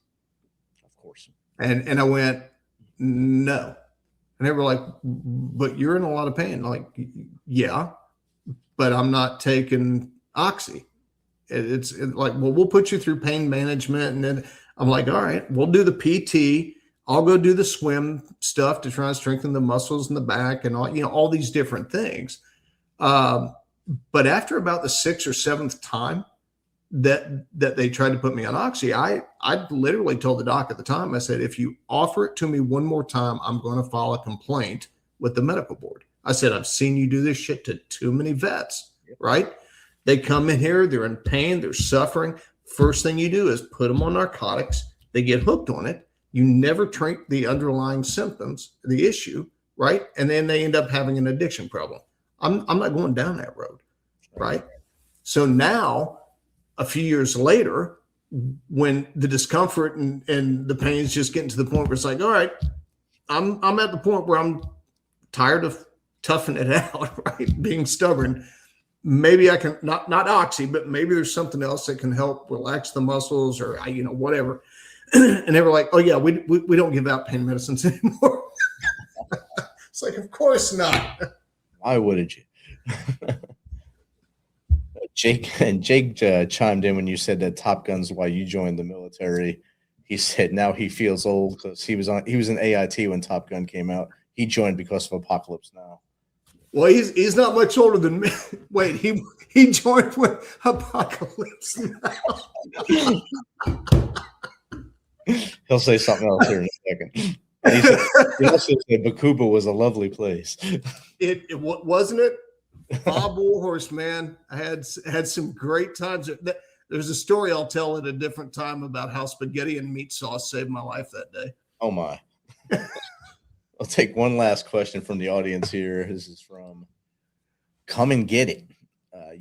Of course. And I went, no. And they were like, but you're in a lot of pain. Like, yeah, but I'm not taking oxy. It's like, well, we'll put you through pain management. And then I'm like, all right, we'll do the PT. I'll go do the swim stuff to try and strengthen the muscles in the back and all, you know, all these different things. But after about the 6th or 7th time that they tried to put me on oxy, I literally told the doc at the time, I said, if you offer it to me one more time, I'm going to file a complaint with the medical board. I said, I've seen you do this shit to too many vets, right? They come in here, they're in pain, they're suffering. First thing you do is put them on narcotics. They get hooked on it. You never treat the underlying symptoms, the issue, right? And then they end up having an addiction problem. I'm not going down that road, right? So now, a few years later, when the discomfort and the pain is just getting to the point where it's like, all right, I'm at the point where I'm tired of toughing it out, right? Being stubborn. Maybe I can, not oxy, but maybe there's something else that can help relax the muscles or, you know, whatever. And they were like, oh yeah, we don't give out pain medicines anymore. It's like, of course not. Why wouldn't you? Jake chimed in when you said that Top Gun's why you joined the military. He said now he feels old because he was in AIT when Top Gun came out. He joined because of Apocalypse Now. Well, he's not much older than me. Wait, he joined with Apocalypse Now. He'll say something else here in a second. He also said Bakuba was a lovely place. It wasn't it? Bob Warhorse, man. I had some great times. There's a story I'll tell at a different time about how spaghetti and meat sauce saved my life that day. Oh my. I'll take one last question from the audience here. This is from Come and Get It.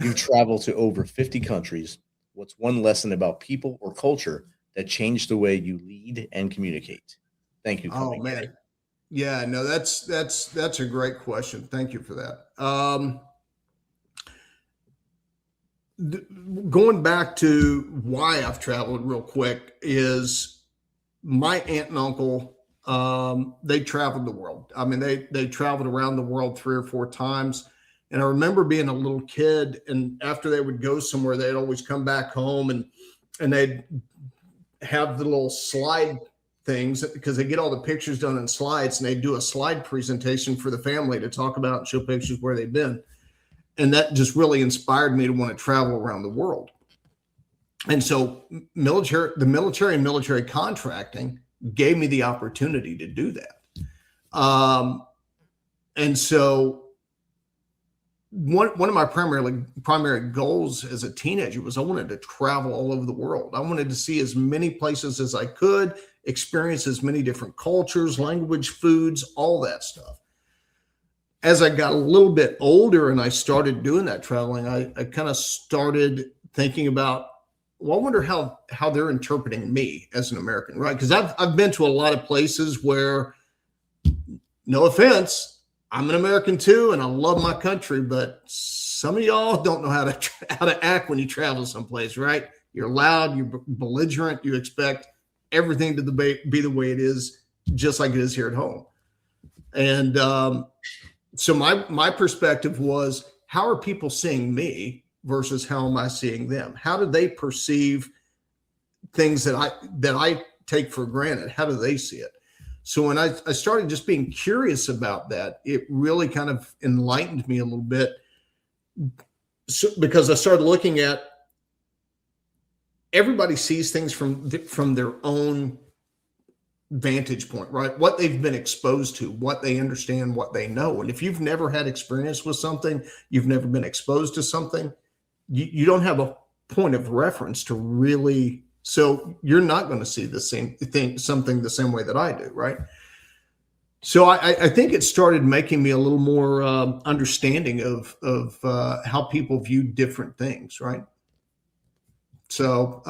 You've traveled to over 50 countries. What's one lesson about people or culture that changed the way you lead and communicate? Thank you. Oh man. Yeah, no, that's a great question. Thank you for that. Going back to why I've traveled real quick is my aunt and uncle, they traveled the world. I mean, they traveled around the world 3 or 4 times. And I remember being a little kid, and after they would go somewhere, they'd always come back home and they'd have the little slide things because they get all the pictures done in slides, and they do a slide presentation for the family to talk about and show pictures where they've been. And that just really inspired me to want to travel around the world. And so the military and military contracting gave me the opportunity to do that. And so one of my primary goals as a teenager was I wanted to travel all over the world. I wanted to see as many places as I could, experience as many different cultures, language, foods, all that stuff. As I got a little bit older and I started doing that traveling, I kind of started thinking about, well, I wonder how they're interpreting me as an American, right? Because I've been to a lot of places where, no offense, I'm an American too, and I love my country, but some of y'all don't know how to act when you travel someplace, right? You're loud, you're belligerent, you expect everything to be the way it is, just like it is here at home. And so my perspective was, how are people seeing me versus how am I seeing them? How do they perceive things that I take for granted? How do they see it? So when I started just being curious about that, it really kind of enlightened me a little bit, because I started looking at, everybody sees things from their own vantage point, right? What they've been exposed to, what they understand, what they know. And if you've never had experience with something, you've never been exposed to something, you don't have a point of reference to really, so you're not going to see the same thing, something the same way that I do, right? So I think it started making me a little more understanding of how people view different things, right? So,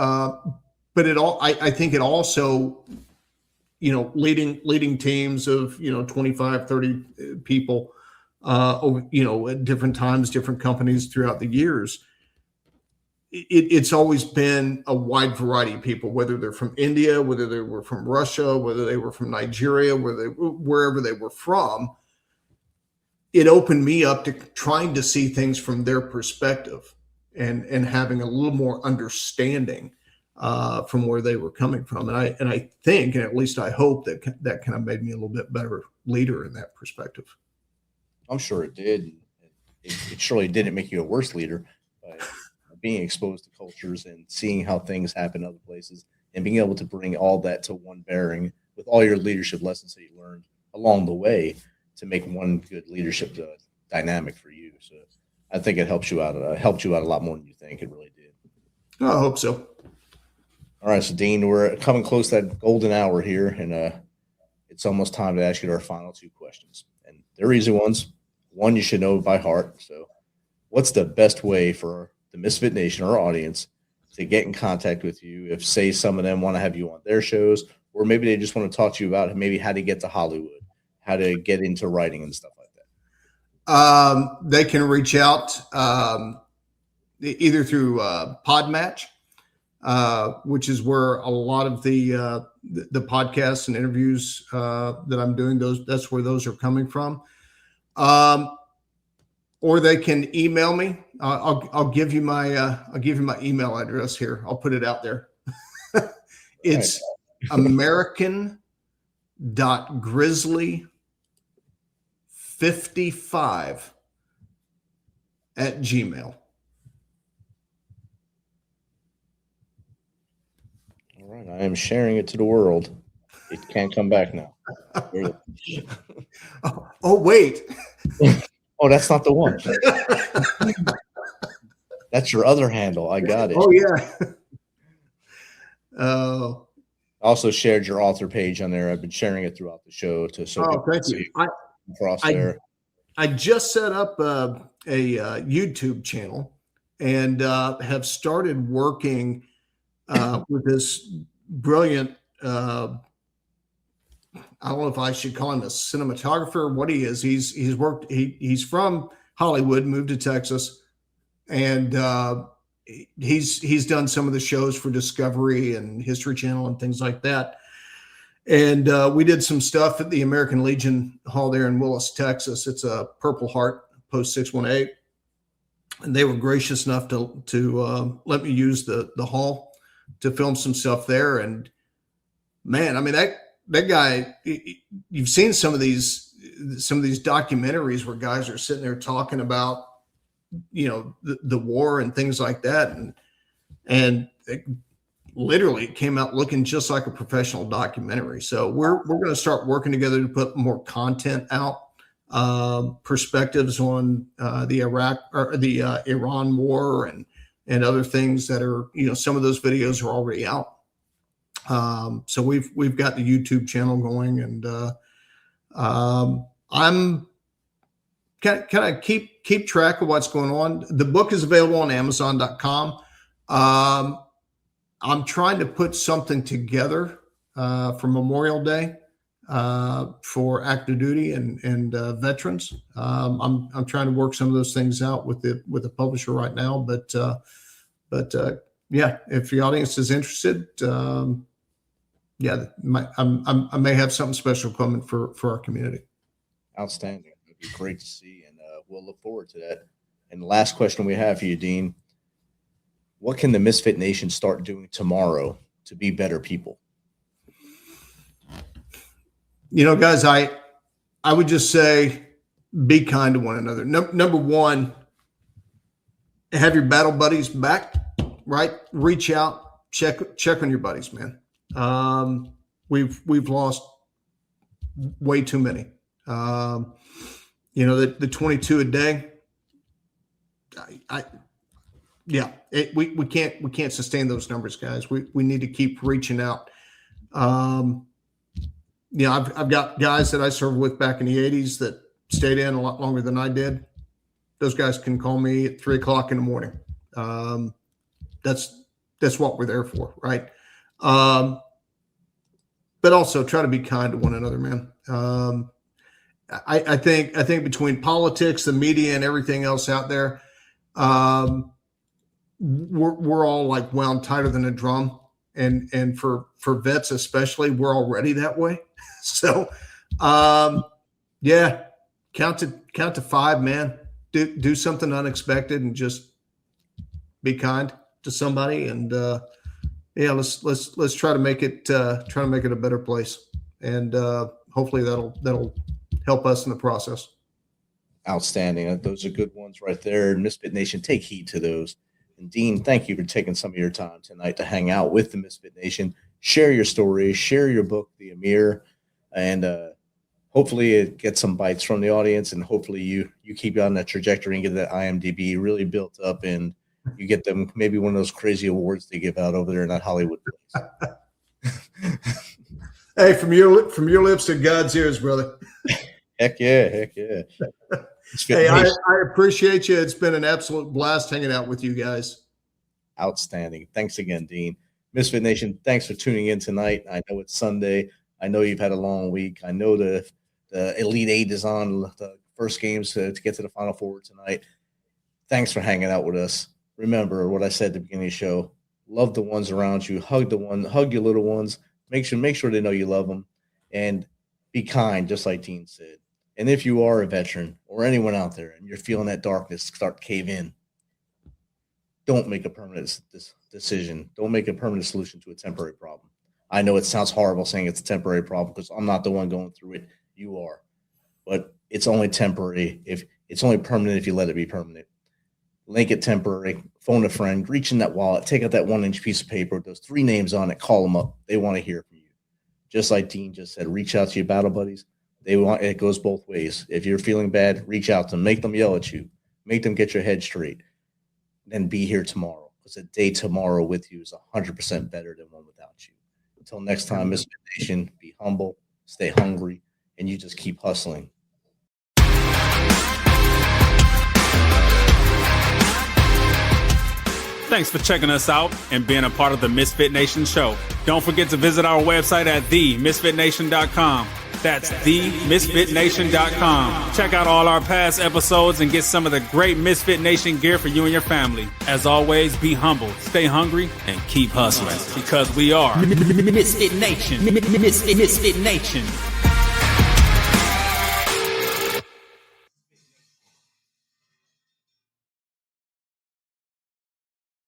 but I think it also, leading teams of 25, 30 people, at different times, different companies throughout the years. It's always been a wide variety of people, whether they're from India, whether they were from Russia, whether they were from Nigeria, wherever they were from. It opened me up to trying to see things from their perspective and having a little more understanding from where they were coming from. And I think, and at least I hope, that kind of made me a little bit better leader in that perspective. I'm sure it did. It surely didn't make you a worse leader, but being exposed to cultures and seeing how things happen in other places and being able to bring all that to one bearing with all your leadership lessons that you learned along the way to make one good leadership dynamic for you. So I think it helped you out a lot more than you think. It really did. I hope so. All right, so Dean, we're coming close to that golden hour here, and it's almost time to ask you our final two questions. And they're easy ones. One you should know by heart. So what's the best way for the Misfit Nation, our audience, to get in contact with you if, say, some of them want to have you on their shows, or maybe they just want to talk to you about maybe how to get to Hollywood, how to get into writing and stuff like that? They can reach out either through Podmatch, which is where a lot of the podcasts and interviews that I'm doing, that's where those are coming from. Or they can email me. I'll give you my email address here. I'll put it out there. It's American.grizzly55@gmail. All right, I am sharing it to the world. It can't come back now. Oh, wait. Oh, that's not the one. That's your other handle. I got it. Oh, yeah. Oh. I also shared your author page on there. I've been sharing it throughout the show thank you. I just set up a YouTube channel and have started working with this brilliant I don't know if I should call him a cinematographer or what he is. He's from Hollywood, moved to Texas, and he's done some of the shows for Discovery and History Channel and things like that. And we did some stuff at the American Legion Hall there in Willis, Texas. It's a Purple Heart, Post 618. And they were gracious enough to let me use the hall to film some stuff there. And man, I mean, that guy, you've seen some of these documentaries where guys are sitting there talking about, the war and things like that. And it literally came out looking just like a professional documentary. So we're going to start working together to put more content out, perspectives on the Iraq or the Iran war and other things that are, some of those videos are already out. So we've got the YouTube channel going, and I'm kind of keep track of what's going on. The book is available on Amazon.com. I'm trying to put something together for Memorial Day for active duty and veterans. I'm trying to work some of those things out with the publisher right now, but yeah, if the audience is interested, I may have something special coming for our community. Outstanding. It'd be great to see, and we'll look forward to that. And the last question we have for you, Dean: what can the Misfit Nation start doing tomorrow to be better people? Guys, I would just say be kind to one another. Number one, have your battle buddies back, right? Reach out, check on your buddies, man. We've lost way too many. The 22 a day. Yeah, we can't sustain those numbers, guys. We need to keep reaching out. I've got guys that I served with back in the 80s that stayed in a lot longer than I did. Those guys can call me at 3:00 in the morning. That's what we're there for, right? But also try to be kind to one another, man. I think between politics, the media, and everything else out there, we're all like wound tighter than a drum, and for vets especially, we're already that way. So, yeah, count to 5, man. Do something unexpected and just be kind to somebody, and let's try to make it a better place, and hopefully that'll help us in the process. Outstanding. Those are good ones right there. Misfit Nation, take heed to those. And Dean, thank you for taking some of your time tonight to hang out with the Misfit Nation, share your story, share your book, The Amir, and hopefully it gets some bites from the audience, and hopefully you keep on that trajectory and get that IMDb really built up, and you get them maybe one of those crazy awards they give out over there in that Hollywood place. Hey, from your lips to God's ears, brother. Heck yeah. Hey, I appreciate you. It's been an absolute blast hanging out with you guys. Outstanding. Thanks again, Dean. Misfit Nation, thanks for tuning in tonight. I know it's Sunday. I know you've had a long week. I know the Elite Eight is on the first games to get to the Final Four tonight. Thanks for hanging out with us. Remember what I said at the beginning of the show. Love the ones around you. Hug your little ones. Make sure they know you love them. And be kind, just like Dean said. And if you are a veteran or anyone out there and you're feeling that darkness start to cave in, don't make a permanent decision. Don't make a permanent solution to a temporary problem. I know it sounds horrible saying it's a temporary problem because I'm not the one going through it. You are. But it's only temporary. If it's only permanent if you let it be permanent. Link it temporary. Phone a friend. Reach in that wallet. Take out that 1-inch piece of paper with those 3 names on it. Call them up. They want to hear from you. Just like Dean just said, reach out to your battle buddies. It goes both ways. If you're feeling bad, reach out to them. Make them yell at you. Make them get your head straight. Then be here tomorrow. Because a day tomorrow with you is 100% better than one without you. Until next time, Misfit Nation, be humble, stay hungry, and you just keep hustling. Thanks for checking us out and being a part of the Misfit Nation Show. Don't forget to visit our website at themisfitnation.com. That's themisfitnation.com. Check out all our past episodes and get some of the great Misfit Nation gear for you and your family. As always, be humble, stay hungry, and keep hustling because we are Misfit Nation. Misfit Nation.